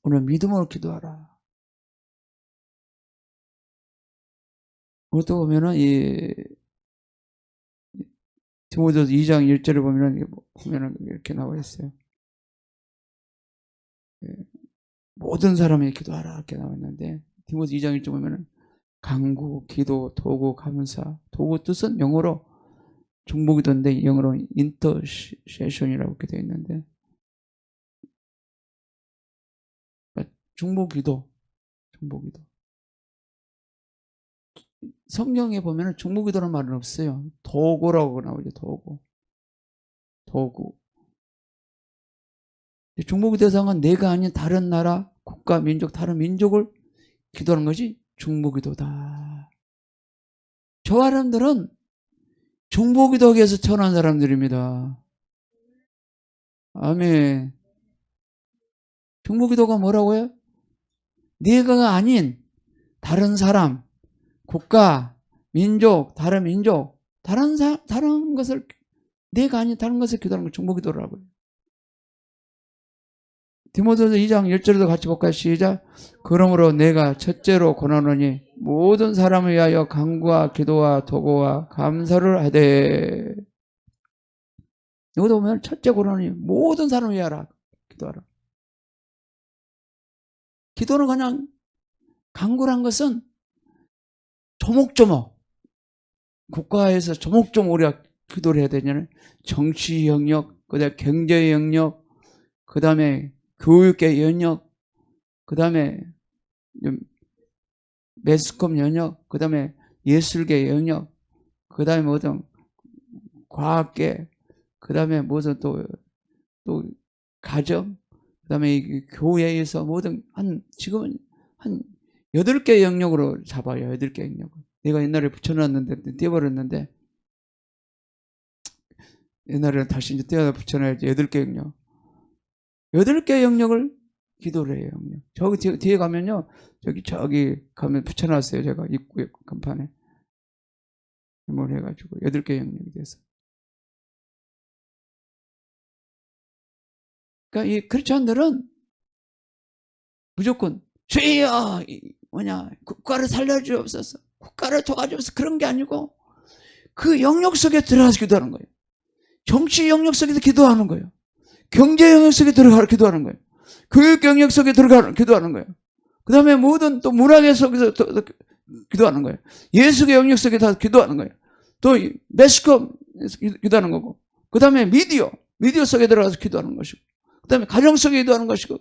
오늘 믿음으로 기도하라. 그것도 보면은 이 디모데후서 2장 1절을 보면은 이렇게 나와 있어요. 모든 사람에게 기도하라 이렇게 나와 있는데 디모데 2장 1절 보면은 간구, 기도, 도구, 감사. 도구 뜻은 영어로 중보기도인데 영어로 인터세션이라고 이렇게 되어 있는데 중보기도. 성경에 보면은 중보기도라는 말은 없어요. 도구라고 나오죠. 도구. 중보기도 대상은 내가 아닌 다른 나라, 국가, 민족, 다른 민족을 기도하는 것이 중보기도다. 저 사람들은 중보기도하기 위해서 태어난 사람들입니다. 아멘. 중보기도가 뭐라고요? 내가 아닌 다른 사람, 국가, 민족, 다른 것을 내가 아닌 다른 것을 기도하는 걸 중보기도라고요. 디모데후서 2장 1절도 같이 볼까요? 시작. 그러므로 내가 첫째로 권하노니 모든 사람을 위하여 간구와 기도와 도구와 감사를 하되. 여기도 보면 첫째 권하노니 모든 사람을 위하여 기도하라. 기도는 그냥 간구란 것은 조목조목 국가에서 조목조목 우리가 기도를 해야 되냐면 정치 영역, 그다음에 경제 영역, 그다음에 교육계 영역, 그다음에 매스컴 영역, 그다음에 예술계 영역, 그다음에 뭐든 과학계, 그다음에 무슨 또 가정, 그다음에 교회에서 뭐든 지금은 한 8개 영역으로 잡아요. 8개 영역을. 내가 옛날에 붙여놨는데 떼버렸는데 옛날에는 다시 이제 떼어다 붙여놔야지. 8개 영역. 8개 영역을 기도를 해요. 저기 뒤에 가면요. 저기 가면 붙여놨어요. 제가 입구에 간판에. 뭘 해가지고 8개 영역이 돼서. 그러니까 이 크리스천들은 무조건 주여 국가를 살려주옵소서, 국가를 도와주옵소서, 그런 게 아니고 그 영역 속에 들어가서 기도하는 거예요. 정치 영역 속에서 기도하는 거예요. 경제 영역 속에 들어가서 기도하는 거예요. 교육 영역 속에 들어가서 기도하는 거예요. 그 다음에 모든 또 문화계 속에서 기도하는 거예요. 예술의 영역 속에 다 기도하는 거예요. 또 매스컴 기도하는 거고, 그 다음에 미디어 속에 들어가서 기도하는 것이고, 그 다음에 가정 속에 기도하는 것이고,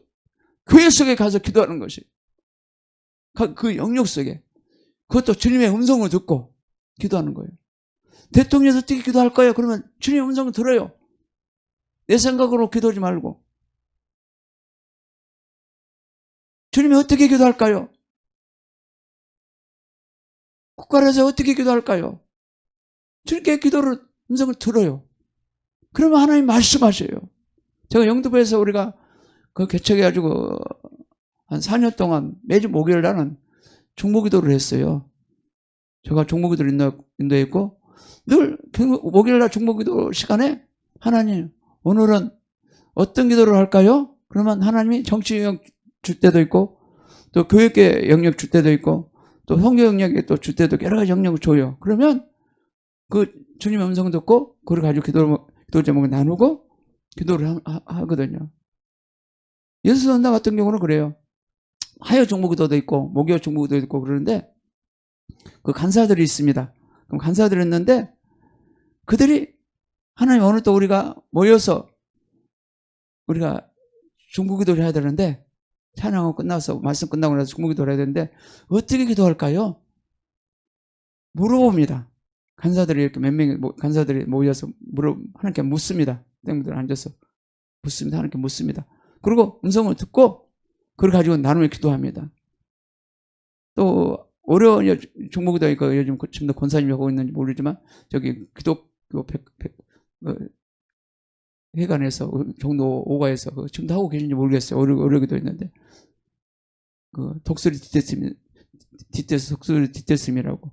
교회 속에 가서 기도하는 것이 그 영역 속에 그것도 주님의 음성을 듣고 기도하는 거예요. 대통령에서 어떻게 기도할 거예요? 그러면 주님의 음성을 들어요. 내 생각으로 기도하지 말고. 주님이 어떻게 기도할까요? 국가에서 어떻게 기도할까요? 주님께 기도를 음성을 들어요. 그러면 하나님 말씀하셔요. 제가 영등포에서 우리가 그 개척해가지고 한 4년 동안 매주 목요일 날은 중보기도를 했어요. 제가 중보기도를 인도했고 늘 목요일 날 중보기도 시간에 하나님 오늘은 어떤 기도를 할까요? 그러면 하나님이 정치 영역 줄 때도 있고 또 교육계 영역 줄 때도 있고 또 성교 영역에 또 줄 때도 여러 가지 영역을 줘요. 그러면 그 주님의 음성 듣고 그걸 가지고 기도 제목을 나누고 기도를 하거든요. 예수선다 같은 경우는 그래요. 하여 중보기도도 있고 목요 중보기도도 있고 그러는데 그 간사들이 있습니다. 그럼 간사들이 있는데 그들이 하나님 오늘 또 우리가 모여서 우리가 중보기도를 해야 되는데 찬양하고 끝나서 말씀 끝나고 나서 중보기도를 해야 되는데 어떻게 기도할까요? 물어봅니다. 간사들이 이렇게 몇 명이 간사들이 모여서 하나님께 묻습니다. 땡들 앉아서 묻습니다. 하나님께 묻습니다. 그리고 음성을 듣고 그걸 가지고 나누며 기도합니다. 또 어려운 중보기도 요즘 지금도 권사님이 하고 있는지 모르지만 저기 기독교 회관에서 종로 5가에서 지금도 하고 계신지 모르겠어요. 어려기도 있는데 그 독수리 뒷대슴이라고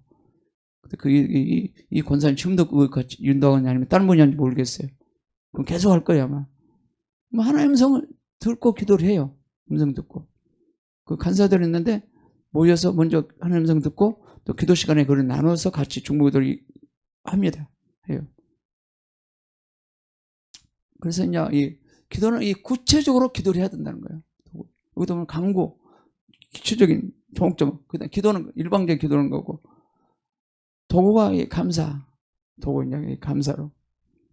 이 권사님 지금도 그거 같이 윤다하냐 아니면 다른 분이 하는지 모르겠어요. 그럼 계속 할 거예요 아마. 하나님 음성을 듣고 기도를 해요. 음성 듣고. 그 간사들이 있는데 모여서 먼저 하나님 음성 듣고 또 기도 시간에 그걸 나눠서 같이 중보기도를 합니다. 해요. 그래서 이제 이 기도는 이 구체적으로 기도를 해야 된다는 거예요. 여기도 보면 강구, 기초적인 종점, 그다음 기도는 일방적인 기도는 거고, 도구가 이 감사, 도구 이제 감사로,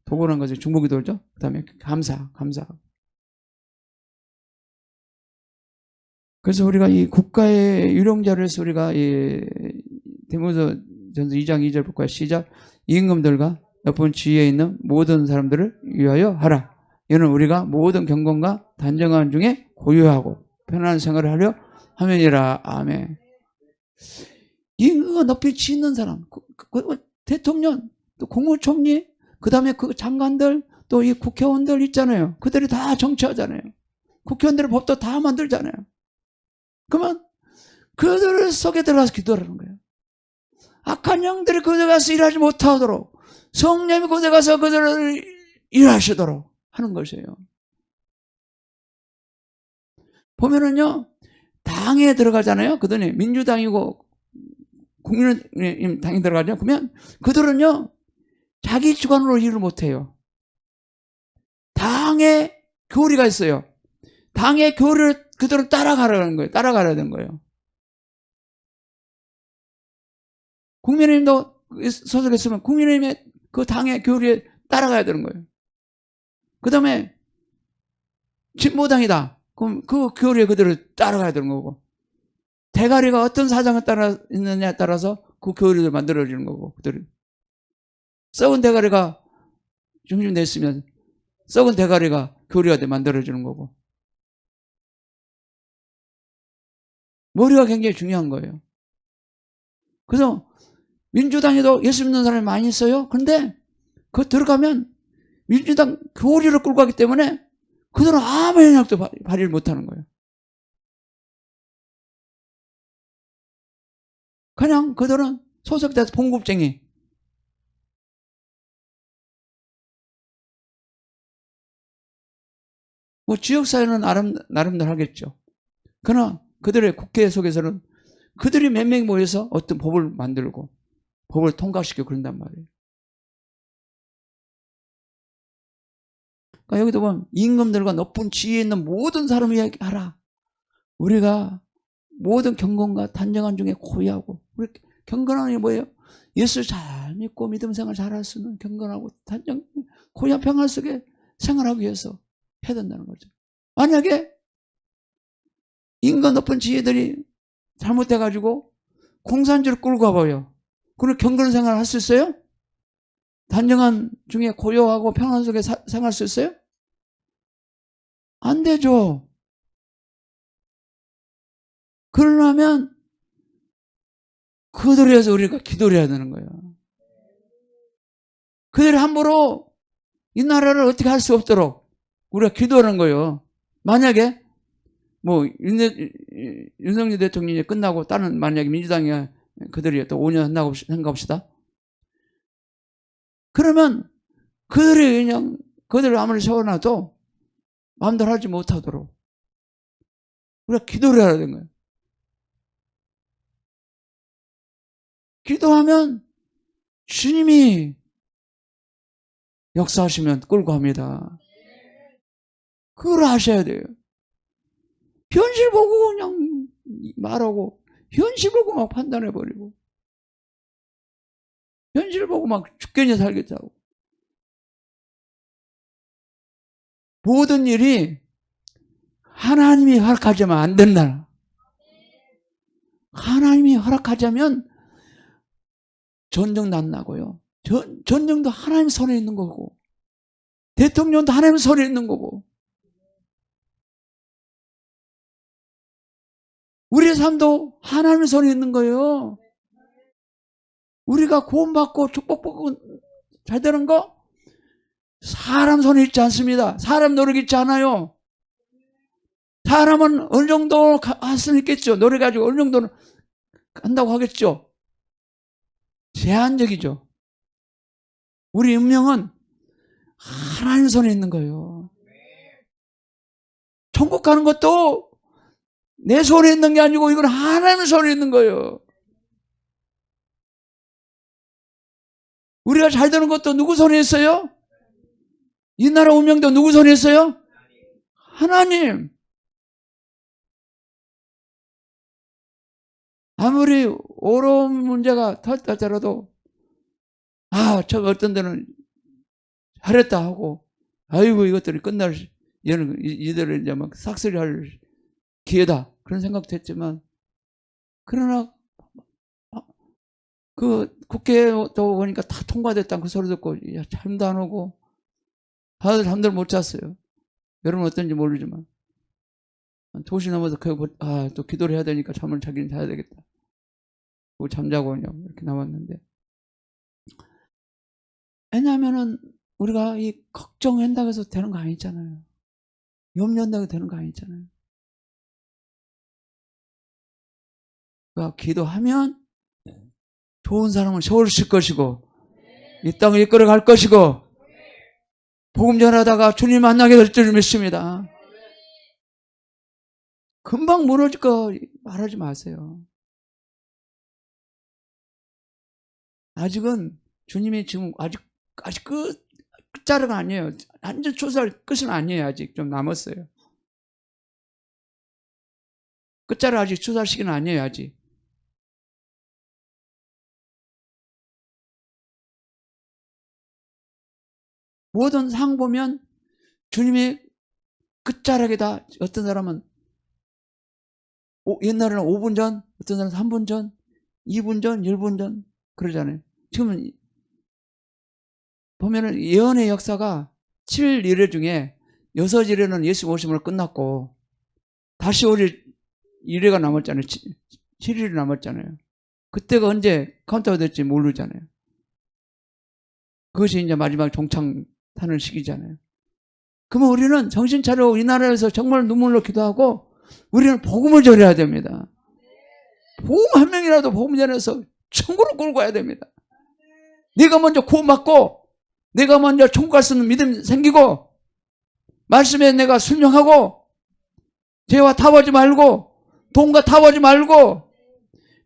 도구라는 것이 중보기도죠. 그다음에 감사. 그래서 우리가 이 국가의 유령자로서 우리가 이 디모데전서 2장 2절부터 시작, 임금들과 높은 지위에 있는 모든 사람들을 위하여 하라. 이는 우리가 모든 경건과 단정함 중에 고유하고 편안한 생활을 하려 함이니라. 아멘. 임금과 높이 지위 있는 사람, 대통령, 또 국무총리, 그 다음에 그 장관들, 또 이 국회의원들 있잖아요. 그들이 다 정치하잖아요. 국회의원들의 법도 다 만들잖아요. 그러면 그들 속에 들어가서 기도하라는 거예요. 악한 영들이 그들 가서 일하지 못하도록 성령이 그들 가서 그들을 일하시도록 하는 것이에요. 보면은요, 당에 들어가잖아요. 그들이 민주당이고 국민의힘 당에 들어가죠. 그러면 그들은요, 자기 주관으로 일을 못해요. 당의 교리가 있어요. 당의 교리를 그대로 따라가라는 거예요. 따라가야 되는 거예요. 국민의힘도 소속에 있으면 국민의힘의 그 당의 교리에 따라가야 되는 거예요. 그 다음에 진보당이다. 그럼 그 교리에 그대로 따라가야 되는 거고, 대가리가 어떤 사정에 따라 있느냐에 따라서 그 교리를 만들어지는 거고, 그들이 썩은 대가리가 중심되어 있으면 썩은 대가리가 교리가 만들어지는 거고, 머리가 굉장히 중요한 거예요. 그래서 민주당에도 예수 믿는 사람이 많이 있어요. 그런데 그 들어가면 민주당 교리를 끌고 가기 때문에 그들은 아무 영향도 발휘를 못하는 거예요. 그냥 그들은 소속돼서 봉급쟁이. 뭐 지역사회는 나름대로 하겠죠. 그러나 그들의 국회 속에서는 그들이 몇 명이 모여서 어떤 법을 만들고 법을 통과시키고 그런단 말이에요. 그러니까 여기도 보면 임금들과 높은 지위에 있는 모든 사람을 이야기하라. 우리가 모든 경건과 단정한 중에 고유하고, 우리 경건한 게 뭐예요? 예수 잘 믿고 믿음 생활 잘할 수 있는 경건하고 단정, 고유한 평화 속에 생활하기 위해서 해야 된다는 거죠. 만약에 인간 높은 지혜들이 잘못돼가지고 공산주를 끌고 가봐요. 그리고 경건 생활 할 수 있어요? 단정한 중에 고요하고 평안 속에 생활할 수 있어요? 안 되죠. 그러려면 그들에 의해서 우리가 기도를 해야 되는 거예요. 그들이 함부로 이 나라를 어떻게 할 수 없도록 우리가 기도하는 거예요. 만약에 뭐 윤석열 대통령이 끝나고 다른 만약에 민주당이 그들이 또 5년 한다고 생각합시다. 그러면 그들이 그냥 그들을 아무리 세워놔도 마음대로 하지 못하도록 우리가 기도를 해야 되는 거예요. 기도하면 주님이 역사하시면 끌고 갑니다. 그걸 하셔야 돼요. 현실 보고 그냥 말하고, 현실 보고 막 판단해버리고, 현실 보고 막 죽겠냐 살겠다고. 모든 일이 하나님이 허락하자면 안 된다. 하나님이 허락하자면 전쟁도 안 나고요. 전쟁도 하나님 손에 있는 거고, 대통령도 하나님 손에 있는 거고, 우리의 삶도 하나님 손에 있는 거예요. 우리가 구원받고 축복받고 잘 되는 거 사람 손에 있지 않습니다. 사람 노력 있지 않아요. 사람은 어느 정도 할 수는 있겠죠. 노래 가지고 어느 정도는 한다고 하겠죠. 제한적이죠. 우리 운명은 하나님 손에 있는 거예요. 천국 가는 것도 내 손에 있는 게 아니고 이건 하나님의 손에 있는 거예요. 우리가 잘 되는 것도 누구 손에 있어요? 이 나라 운명도 누구 손에 있어요? 하나님. 아무리 어려운 문제가 터졌더라도 저 어떤 데는 잘했다 하고 아이고 이것들이 끝날 이들을 이제 막 싹쓸이할 기회다 그런 생각도 했지만 그러나 그 국회도 보니까 다 통과됐다는 그 소리 듣고 잠도 안 오고 다들 잠들 못 잤어요. 여러분 어떤지 모르지만 2시 넘어서 또 기도를 해야 되니까 잠을 자기는 자야 되겠다. 잠자고 그냥 이렇게 나왔는데 왜냐하면은 우리가 이 걱정한다고 해서 되는 거 아니잖아요. 염려한다고 되는 거 아니잖아요. 그러니까 기도하면 좋은 사람은 세워주실 것이고 이 땅을 이끌어 갈 것이고 복음 전하다가 주님 만나게 될 줄 믿습니다. 금방 무너질 거 말하지 마세요. 아직은 주님이 지금 아직 끝자락은 아니에요. 완전 초살 끝은 아니에요. 아직 좀 남았어요. 끝자락 아직 초살 시기는 아니에요. 아직. 모든 상 보면 주님이 끝자락이다. 어떤 사람은 옛날에는 5분 전, 어떤 사람은 3분 전, 2분 전, 1분 전 그러잖아요. 지금은 보면은 예언의 역사가 7일회 중에 6일회는 예수 오심으로 끝났고 다시 5일 1회가 남았잖아요. 7일이 남았잖아요. 그때가 언제 카운트가 될지 모르잖아요. 그것이 이제 마지막 종창하는 시기잖아요. 그러면 우리는 정신 차리고 이 나라에서 정말 눈물로 기도하고 우리는 복음을 전해야 됩니다. 복음 한 명이라도 복음 전해서 천국으로 끌고 가야 됩니다. 네가 먼저 구원받고 내가 먼저 천국 갈 수 있는 믿음 생기고 말씀에 내가 순종하고 죄와 타보지 말고 돈과 타보지 말고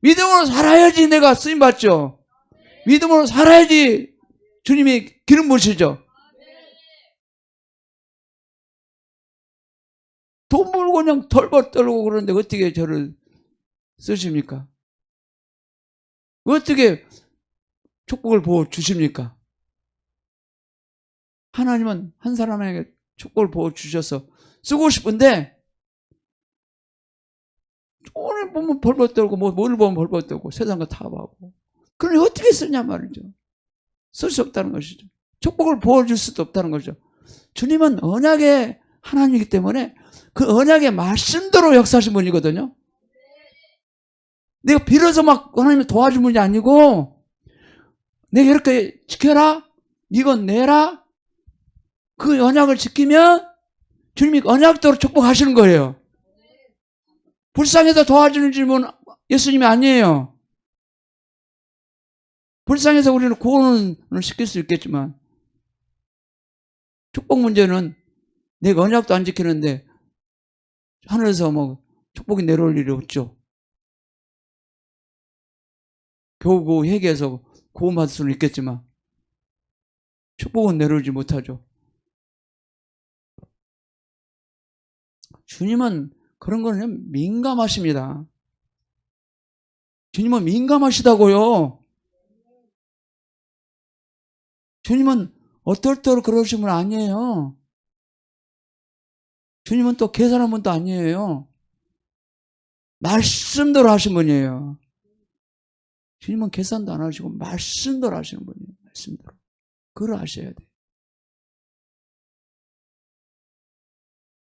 믿음으로 살아야지 내가 쓰임받죠. 믿음으로 살아야지 주님이 기름 부으시죠. 돈 벌고 그냥 덜벌 떨고 그러는데 어떻게 저를 쓰십니까? 어떻게 축복을 부어 주십니까? 하나님은 한 사람에게 축복을 부어 주셔서 쓰고 싶은데 돈을 보면 벌벌 떨고 뭘 보면 벌벌 떨고 세상과 타협하고 그러니 어떻게 쓰냐 말이죠. 쓸 수 없다는 것이죠. 축복을 부어줄 수도 없다는 거죠. 주님은 언약의 하나님이기 때문에 그 언약의 말씀대로 역사하신 분이거든요. 내가 빌어서 막 하나님이 도와준 분이 아니고 내가 이렇게 지켜라 이건 내라 그 언약을 지키면 주님이 언약대로 축복하시는 거예요. 불쌍해서 도와주는 분은 예수님이 아니에요. 불쌍해서 우리는 구원을 시킬 수 있겠지만 축복 문제는 내가 언약도 안 지키는데 하늘에서 뭐 축복이 내려올 일이 없죠. 겨우 회개해서 구원받을 수는 있겠지만 축복은 내려오지 못하죠. 주님은 그런 거는 민감하십니다. 주님은 민감하시다고요. 주님은 어떨 때로 그러신 분 아니에요. 주님은 또 계산한 분도 아니에요. 말씀대로 하신 분이에요. 주님은 계산도 안 하시고 말씀대로 하시는 분이에요. 말씀대로. 그걸 아셔야 돼요.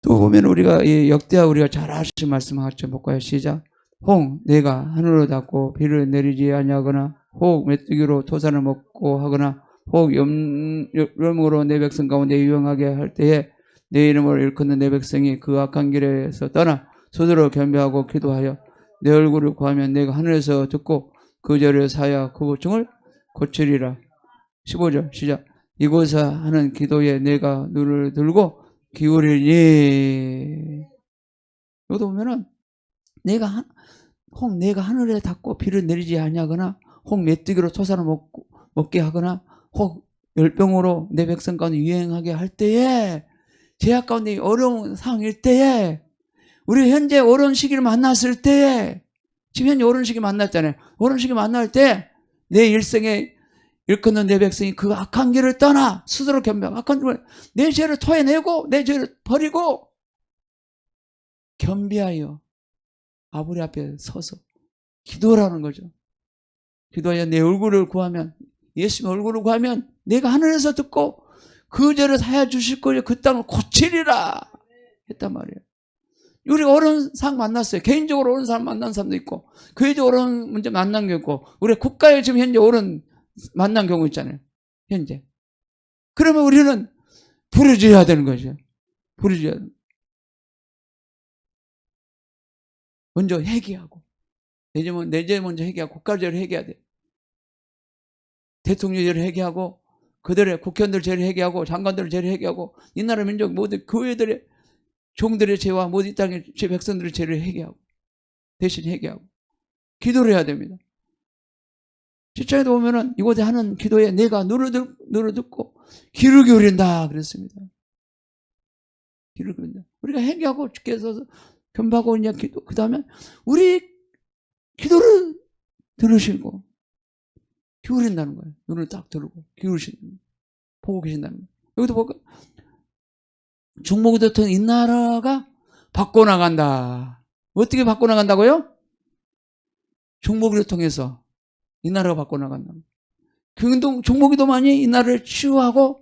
또 보면 우리가 이 역대하 우리가 잘 아시는 말씀 같이 볼까요? 시작. 혹 내가 하늘을 닫고 비를 내리지 아니하거나 혹 메뚜기로 토산을 먹고 하거나 혹 염으로 내 백성 가운데 유용하게 할 때에 내 이름을 일컫는 내 백성이 그 악한 길에서 떠나 스스로 겸비하고 기도하여 내 얼굴을 구하면 내가 하늘에서 듣고 그 절에 사야 그 고충을 고치리라. 15절 시작. 이곳에 하는 기도에 내가 눈을 들고 기울이니. 여기도 보면은 혹 내가 하늘에 닿고 비를 내리지 아니하거나 혹 메뚜기로 토사를 먹게 하거나 혹 열병으로 내 백성 가운데 유행하게 할 때에 제약 가운데 어려운 상황일 때에 우리 현재 어려운 시기를 만났을 때에 지금 현재 어려운 시기 만났잖아요. 어려운 시기 만날 때 내 일생에 일컫는 내 백성이 그 악한 길을 떠나 스스로 겸비하고 악한 길을 내 죄를 토해내고 내 죄를 버리고 겸비하여 아버지 앞에 서서 기도라는 거죠. 기도하여 내 얼굴을 구하면 예수님 얼굴을 구하면 내가 하늘에서 듣고 그 죄를 사해 주실 거예요. 그 땅을 고치리라 했단 말이에요. 우리 어려운 상황 만났어요. 개인적으로 어려운 사람 만난 사람도 있고 교회적으로 어려운 문제 만난 게 있고 우리 국가에 지금 현재 어려운 만난 경우 있잖아요. 현재. 그러면 우리는 부르짖어야 되는 거죠. 부르짖어야 되는. 먼저 회개하고 내 죄 먼저 회개하고 국가죄를 회개해야 돼. 대통령 죄를 회개하고 그들의 국회의원들 죄를 회개하고 장관들 죄를 회개하고 이 나라 민족 모든 교회들의 종들의 죄와 모든 이 땅의 죄 백성들의 죄를 회개하고 대신 회개하고 기도를 해야 됩니다. 실장에도 보면은 이곳에 하는 기도에 내가 눈을 듣고 귀를 기울인다 그랬습니다. 귀를 기울인다. 우리가 회개하고 주께서 겸비하고 이제 기도 그 다음에 우리 기도를 들으시고 기울인다는 거예요. 눈을 딱 들고 기울이시는 보고 계신다는 거예요. 여기도 보니까 중국 대통령 이 나라가 바꿔나간다. 어떻게 바꿔나간다고요? 중목기도 통해서 이 나라가 바꿔나간다. 중목기도만이 이 나라를 치유하고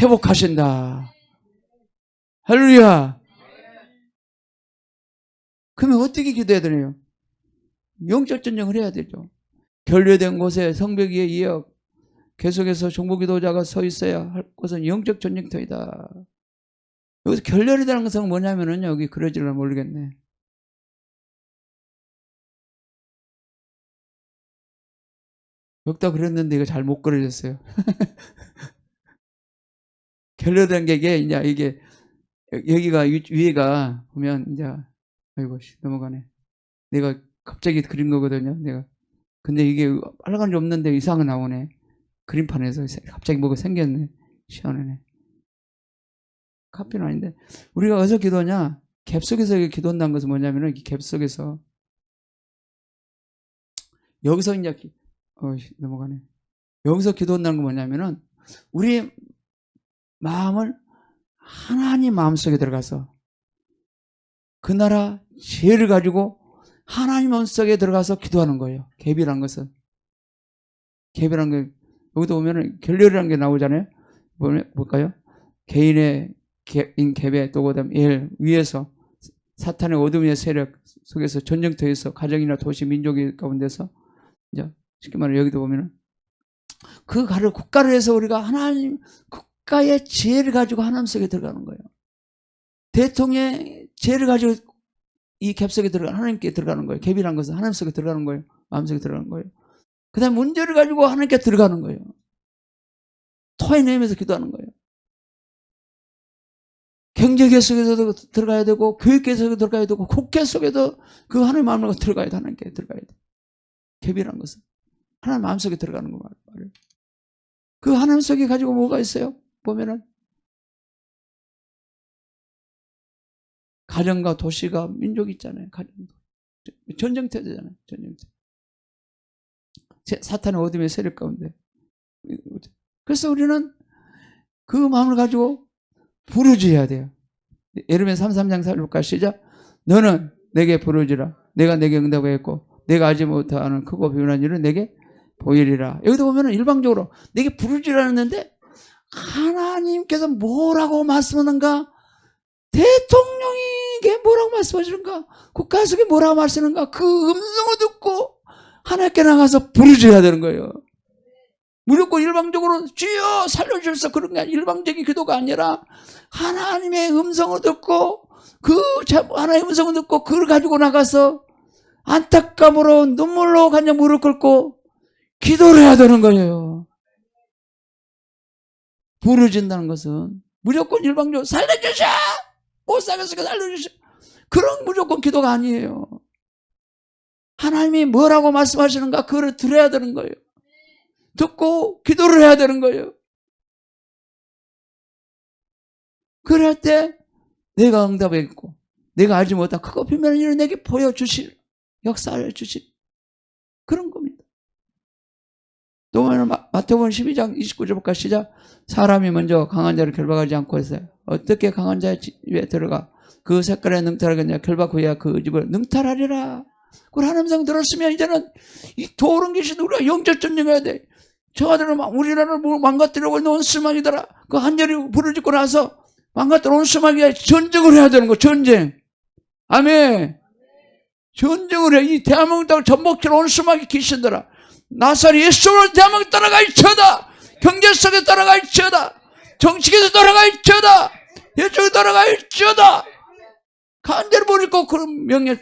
회복하신다. 할렐루야. 그러면 어떻게 기도해야 되나요? 영적 전쟁을 해야 되죠. 결례된 곳에 성벽 위에 이어 계속해서 중보기도자가 서 있어야 할 것은 영적 전쟁터이다. 여기서 결렬이라는 것은 뭐냐면은 여기 그러지를 모르겠네. 여기다 그랬는데 이거 잘 못 그려졌어요. 결렬된 게 이게 여기가 위에가 보면 이제 아이고 넘어가네. 내가 갑자기 그린 거거든요. 내가 근데 이게 빨간 게 없는데 이상하게 나오네. 그림판에서 갑자기 뭐가 생겼네. 시원하네. 카피는 아닌데 우리가 어디서 기도하냐? 갭 속에서 기도한다는 것은 뭐냐면은 갭 속에서 여기서 이제 넘어가네. 여기서 기도한다는 건 뭐냐면은 우리 마음을 하나님 마음속에 들어가서 그 나라 죄를 가지고 하나님 마음속에 들어가서 기도하는 거예요. 갭이란 것은 갭이란 게 여기도 보면은 결렬이라는 게 나오잖아요. 볼까요? 개인의 갭에 또 그다음에 위에서 사탄의 어둠의 세력 속에서 전쟁터에서 가정이나 도시 민족의 가운데서 이제 쉽게 말해 여기도 보면은 그 국가를 해서 우리가 하나님 국가의 지혜를 가지고 하나님 속에 들어가는 거예요. 대통령의 지혜를 가지고 이 갭 속에 들어가는 하나님께 들어가는 거예요. 갭이란 것은 하나님 속에 들어가는 거예요. 마음속에 들어가는 거예요. 그 다음에 문제를 가지고 하나님께 들어가는 거예요. 토해내면서 기도하는 거예요. 경제계 속에서도 들어가야 되고 교육계 속에도 들어가야 되고 국회 속에도 그 하나님 마음으로 들어가야 돼. 하나님께 들어가야 돼. 갭이란 것은 하나님 마음속에 들어가는 거 말이에요. 그 하나님 속에 가지고 뭐가 있어요? 보면은 가정과 도시가 민족이 있잖아요. 전쟁터잖아요. 전쟁터. 사탄의 어둠의 세력 가운데. 그래서 우리는 그 마음을 가지고 부르짖어야 돼요. 예레미야 33장 4절까지 시작. 너는 내게 부르짖으라. 내가 내게 응답하였고 내가 알지 못하는 크고 비운한 일을 내게 보이리라. 여기도 보면 일방적으로 내게 부르짖으라는데 하나님께서 뭐라고 말씀하는가? 대통령에게 뭐라고 말씀하시는가? 국가 속에 뭐라고 말씀하는가? 그 음성을 듣고 하나님께 나가서 부르짖어야 되는 거예요. 무조건 일방적으로 주여 살려주셔서 그런 게 아니라 일방적인 기도가 아니라 하나님의 음성을 듣고 하나님의 음성을 듣고 그걸 가지고 나가서 안타까움으로 눈물로 그냥 무릎 꿇고 기도를 해야 되는 거예요. 부르짖는다는 것은 무조건 일방적으로 살려주셔! 못 살겠으니까 살려주셔! 그런 무조건 기도가 아니에요. 하나님이 뭐라고 말씀하시는가 그걸 들어야 되는 거예요. 듣고 기도를 해야 되는 거예요. 그럴 때 내가 응답했고 내가 알지 못한 크고 비밀한 일을 내게 보여주실, 역사해 주실 그런 겁니다. 또 마태복음 12장 29절부터 시작. 사람이 먼저 강한 자를 결박하지 않고 했어요. 어떻게 강한 자의 집에 들어가 그 색깔에 능탈하겠냐. 결박 후에야 그 집을 능탈하리라. 그걸 하나님 성 들었으면 이제는 이 도른 계신 우리가 영적 전쟁해야 돼. 저 아들은 우리나라를 망가뜨리고 있는 원수마귀더라. 그 한절이 부르짖고 나서 망가뜨린 원수마귀가 전쟁을 해야 되는 거. 전쟁. 아멘. 전쟁을 해. 이 대한민국 땅을 전복해놓은 원수마귀 귀신들아. 나사렛 예수를 대한민국 따라갈지어다. 경제 속에 따라갈지어다. 정치계에서 따라갈지어다. 예쪽에 따라갈지어다. 간절히 버리고 그런 명예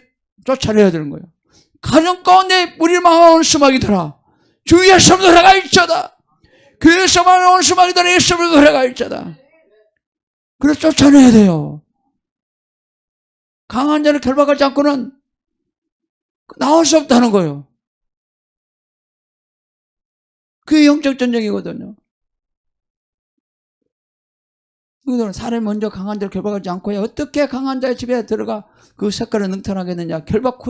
쫓아내야 되는 거예요. 가정 가운데 우리를 망하는 원수마귀들아. 주 예수를 따라갈지어다. 교회에서 망하는 원수마귀들아 예수를 따라갈지어다. 그래서 쫓아내야 돼요. 강한 자를 결박하지 않고는 나올 수 없다는 거예요. 그게 영적 전쟁이거든요. 이들은 사람이 먼저 강한 자를 결박하지 않고야 어떻게 강한 자의 집에 들어가 그 색깔을 능탈하겠느냐. 결박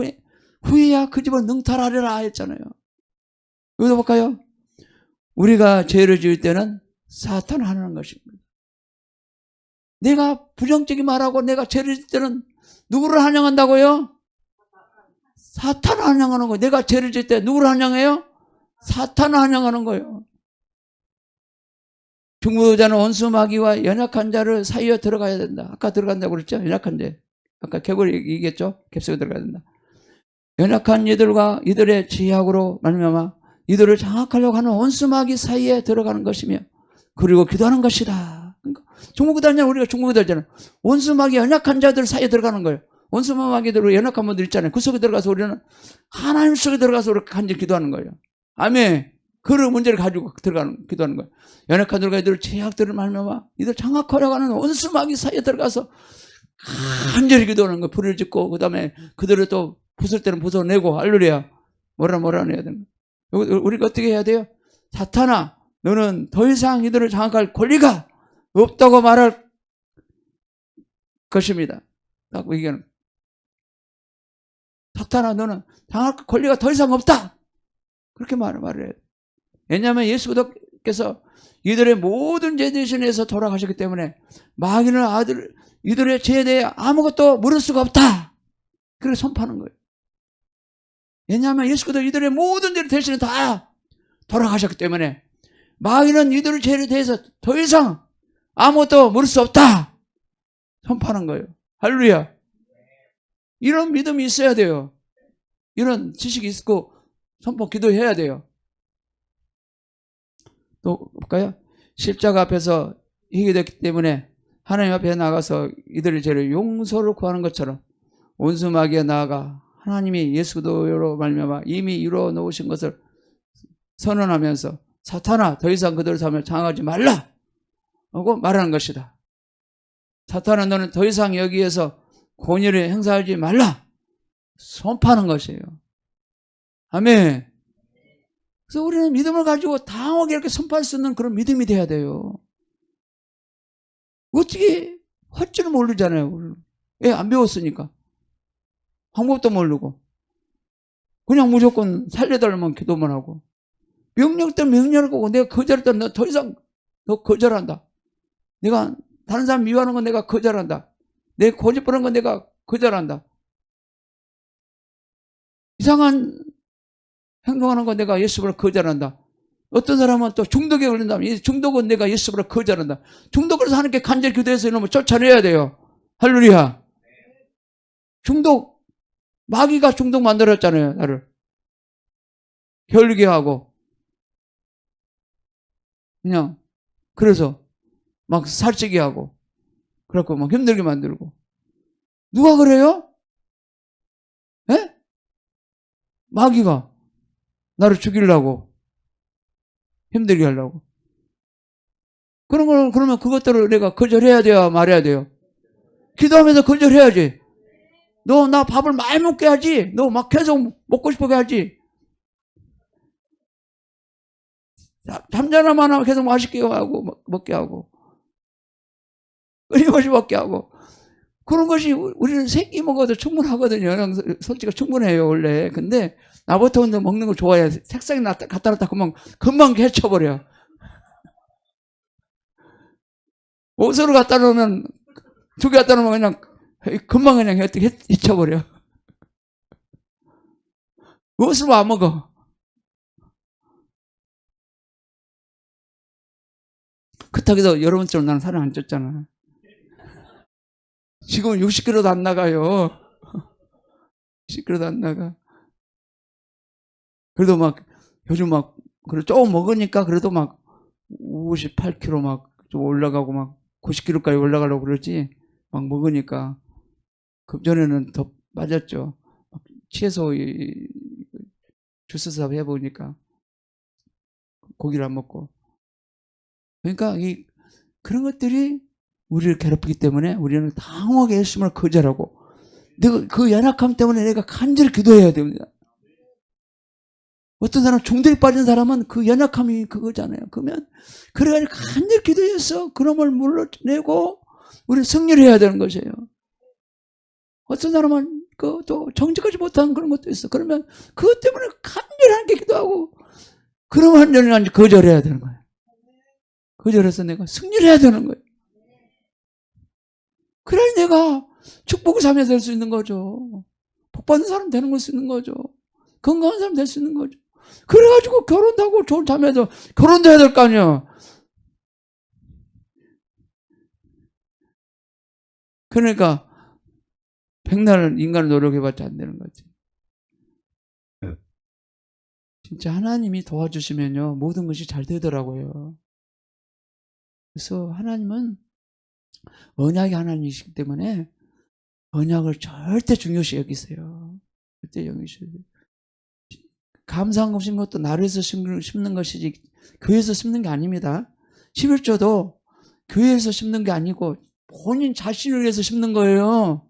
후에야 그 집을 능탈하리라 했잖아요. 여기도 볼까요? 우리가 죄를 지을 때는 사탄을 하는 것입니다. 내가 부정적인 말하고 내가 죄를 지을 때는 누구를 환영한다고요? 사탄을 환영하는 거예요. 내가 죄를 지을 때 누구를 환영해요? 사탄을 환영하는 거예요. 중보자는 원수마귀와 연약한 자를 사이에 들어가야 된다. 아까 들어간다고 그랬죠? 연약한 자. 아까 격을 얘기했죠? 겹속에 들어가야 된다. 연약한 이들과 이들의 지약으로 말미암아 이들을 장악하려고 하는 원수마귀 사이에 들어가는 것이며 그리고 기도하는 것이다. 그러니까 중보자는 우리가 중보자잖아요. 원수마귀 연약한 자들 사이에 들어가는 거예요. 원수마귀들 연약한 분들 있잖아요. 그 속에 들어가서 우리는 하나님 속에 들어가서 우리 간절히 기도하는 거예요. 아멘. 그런 문제를 가지고 기도하는 거예요. 연약한 들과 이들 제약들을 말미암아 이들 장악하려고 하는 원수마귀 사이에 들어가서 간절히 기도하는 거예요. 불을 짓고 그 다음에 그들을 또 부술 때는 부숴내고 할렐루야. 뭐라 해야 되는 거예요. 우리가 어떻게 해야 돼요? 사탄아 너는 더 이상 이들을 장악할 권리가 없다고 말할 것입니다. 라고 얘기하는 거예요. 사탄아 너는 장악할 권리가 더 이상 없다. 그렇게 말을 해요. 왜냐하면 예수께서 이들의 모든 죄 대신해서 돌아가셨기 때문에 마귀는 이들의 죄에 대해 아무것도 물을 수가 없다. 그렇게 선포하는 거예요. 왜냐하면 예수께서 이들의 모든 죄를 대신해 다 돌아가셨기 때문에 마귀는 이들의 죄에 대해서 더 이상 아무것도 물을 수 없다. 선포하는 거예요. 할렐루야. 이런 믿음이 있어야 돼요. 이런 지식이 있고 선포 기도해야 돼요. 또 볼까요? 십자가 앞에서 회개됐기 때문에 하나님 앞에 나가서 이들의 죄를 용서를 구하는 것처럼 원수마귀에 나아가 하나님이 예수도로 말미암아 이미 이루어 놓으신 것을 선언하면서 사탄아 더 이상 그들을 삶을 장악하지 말라 하고 말하는 것이다. 사탄아 너는 더 이상 여기에서 권위를 행사하지 말라 선포하는 것이에요. 아멘. 그래서 우리는 믿음을 가지고 당하게 이렇게 선포할 수 있는 그런 믿음이 돼야 돼요. 어떻게 할 줄은 모르잖아요. 왜 안 배웠으니까. 방법도 모르고. 그냥 무조건 살려달라면 기도만 하고. 명령 때는 명령을 거고 내가 거절했다. 너 더 이상 너 거절한다. 내가 다른 사람 미워하는 건 내가 거절한다. 내 고집 부리는 건 내가 거절한다. 이상한 행동하는 건 내가 예수를 거절한다. 어떤 사람은 또 중독에 걸린다면 이 중독은 내가 예수를 거절한다. 중독으로서 하나님께 간절히 기도해서 이놈을 쫓아내야 돼요. 할렐루야. 중독 마귀가 중독 만들었잖아요. 나를 게을르게 하고 그냥 그래서 막 살찌게 하고 그래갖고 막 힘들게 만들고 누가 그래요? 에? 마귀가 나를 죽이려고 힘들게 하려고 그런 걸 그러면 그것들을 내가 거절해야 돼요 말해야 돼요? 기도하면서 거절해야지. 너 나 밥을 많이 먹게 하지. 너 막 계속 먹고 싶게 하지. 잠자나만 하면 계속 맛있게 하고 먹게 하고 끊임없이 먹게 하고 그런 것이 우리는 세끼 먹어도 충분하거든요. 솔직히 충분해요 원래. 근데 나부터 먹는 거 좋아해. 색상이 갖다 놨다 금방 해쳐버려. 옷으로 갖다 놓으면 2개 갖다 놓으면 그냥 금방 그냥 해쳐버려. 옷으로 안 먹어. 그렇다고 해서 여러분처럼 나는 살을 안 쪘잖아. 지금은 60kg도 안 나가요. 60kg도 안 나가. 그래도 막 요즘 막 그래도 조금 먹으니까 그래도 막 58kg 막 좀 올라가고 막 90kg까지 올라가려고 그러지. 막 먹으니까 그전에는 더 빠졌죠. 채소 주스 사업 해보니까 고기를 안 먹고. 그러니까 그런 것들이 우리를 괴롭히기 때문에 우리는 당황하게 예수님을 거절하고 내가 그 연약함 때문에 내가 간절히 기도해야 됩니다. 어떤 사람 중독에 빠진 사람은 그 연약함이 그거잖아요. 그러면 그래가지고 간절히 기도해서 그놈을 물러내고 우리는 승리를 해야 되는 것이에요. 어떤 사람은 또 정직하지 못한 그런 것도 있어. 그러면 그것 때문에 간절히 하나님께 기도하고 그러면 한절이 거절해야 되는 거예요. 거절해서 내가 승리를 해야 되는 거예요. 그래야 내가 축복의 삶이 될 수 있는 거죠. 복받는 사람 되는 걸 수 있는 거죠. 건강한 사람 될 수 있는 거죠. 그래가지고 결혼도 하고 좋은 자매도 결혼도 해야 될 거 아니야. 그러니까 백날 인간을 노력해봤자 안 되는 거지. 진짜 하나님이 도와주시면요 모든 것이 잘 되더라고요. 그래서 하나님은 언약의 하나님이시기 때문에 언약을 절대 중요시 여기세요. 절대 중요시. 감사한 것인 것도 나를 위해서 심는 것이지 교회에서 심는 게 아닙니다. 11조도 교회에서 심는 게 아니고 본인 자신을 위해서 심는 거예요.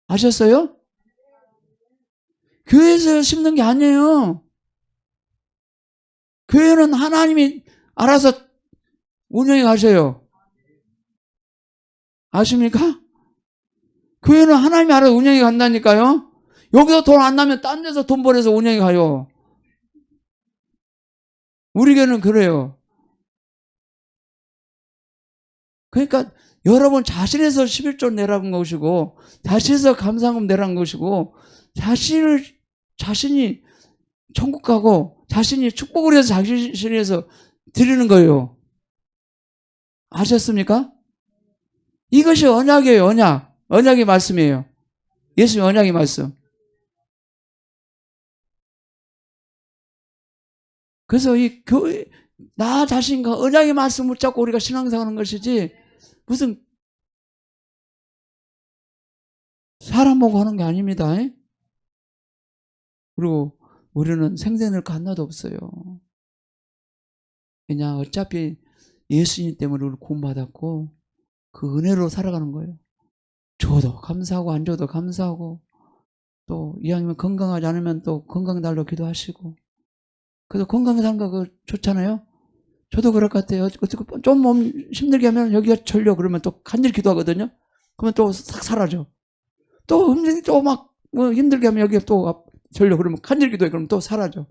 아셨어요? 교회에서 심는 게 아니에요. 교회는 하나님이 알아서 운영해 가셔요. 아십니까? 교회는 하나님이 알아서 운영해 간다니까요. 여기서 돈 안 나면 딴 데서 돈 벌어서 운영해 가요. 우리 교회는 그래요. 그러니까 여러분 자신에서 11조 내라는 것이고 자신에서 감사금 내라는 것이고 자신이 천국 가고 자신이 축복을 해서 자신이 해서 드리는 거예요. 아셨습니까? 이것이 언약이에요. 언약의 말씀이에요. 예수님 언약의 말씀. 그래서 이 교회 나 자신과 언약의 말씀을 붙잡고 우리가 신앙생활하는 것이지 무슨 사람 보고 하는 게 아닙니다. 그리고 우리는 생존할 거 하나도 없어요. 그냥 어차피 예수님 때문에 우리 구원받았고 그 은혜로 살아가는 거예요. 줘도 감사하고 안 줘도 감사하고 또 이왕이면 건강하지 않으면 또 건강 달라고 기도하시고 그래서 건강에 사는 거 좋잖아요. 저도 그럴 것 같아요. 좀 몸 힘들게 하면 여기가 절려 그러면 또 간절히 기도하거든요. 그러면 또 싹 사라져. 또 막 힘들게 하면 여기가 또 절려 그러면 간절히 기도해 그러면 또 사라져.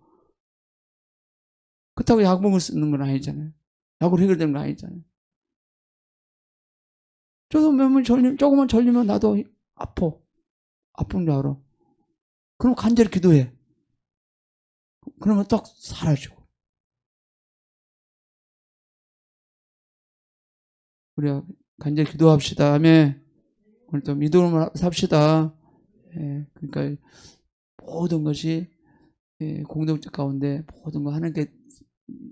그렇다고 약 먹을 수 있는 건 아니잖아요. 약으로 해결되는 건 아니잖아요. 저도 조금만 절리면 나도 아픈 줄 알아. 그럼 간절히 기도해. 그러면 딱 사라져. 우리가 간절히 기도합시다. 아멘. 오늘 또 믿음으로 삽시다. 예, 그러니까 모든 것이 공동체 가운데 모든 거 하는 게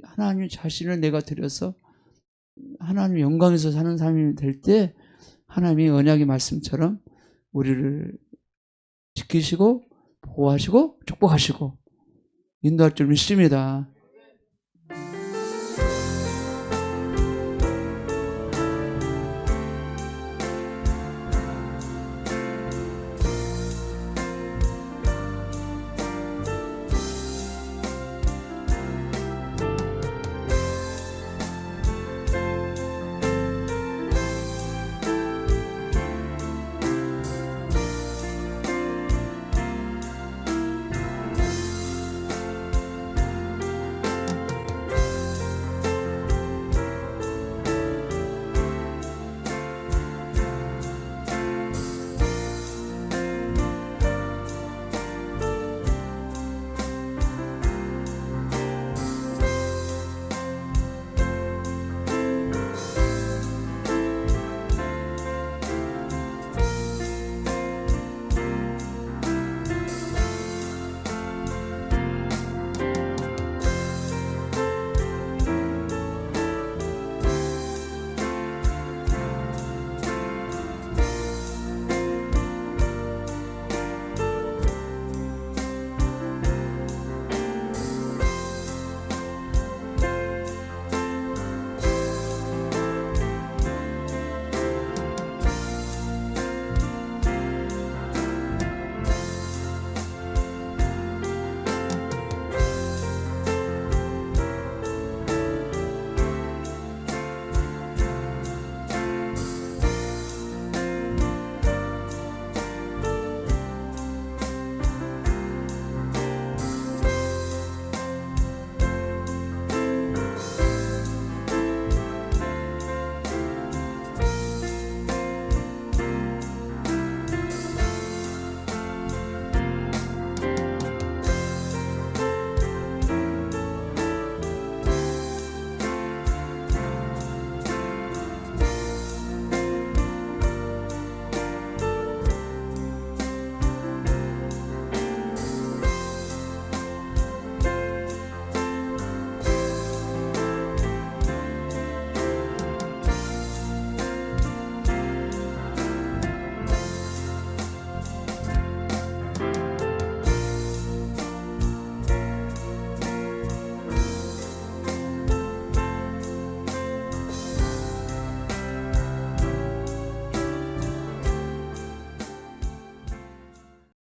하나님 자신을 내가 드려서 하나님 영광에서 사는 삶이 될 때 하나님이 언약의 말씀처럼 우리를 지키시고 보호하시고 축복하시고 인도할 줄 믿습니다.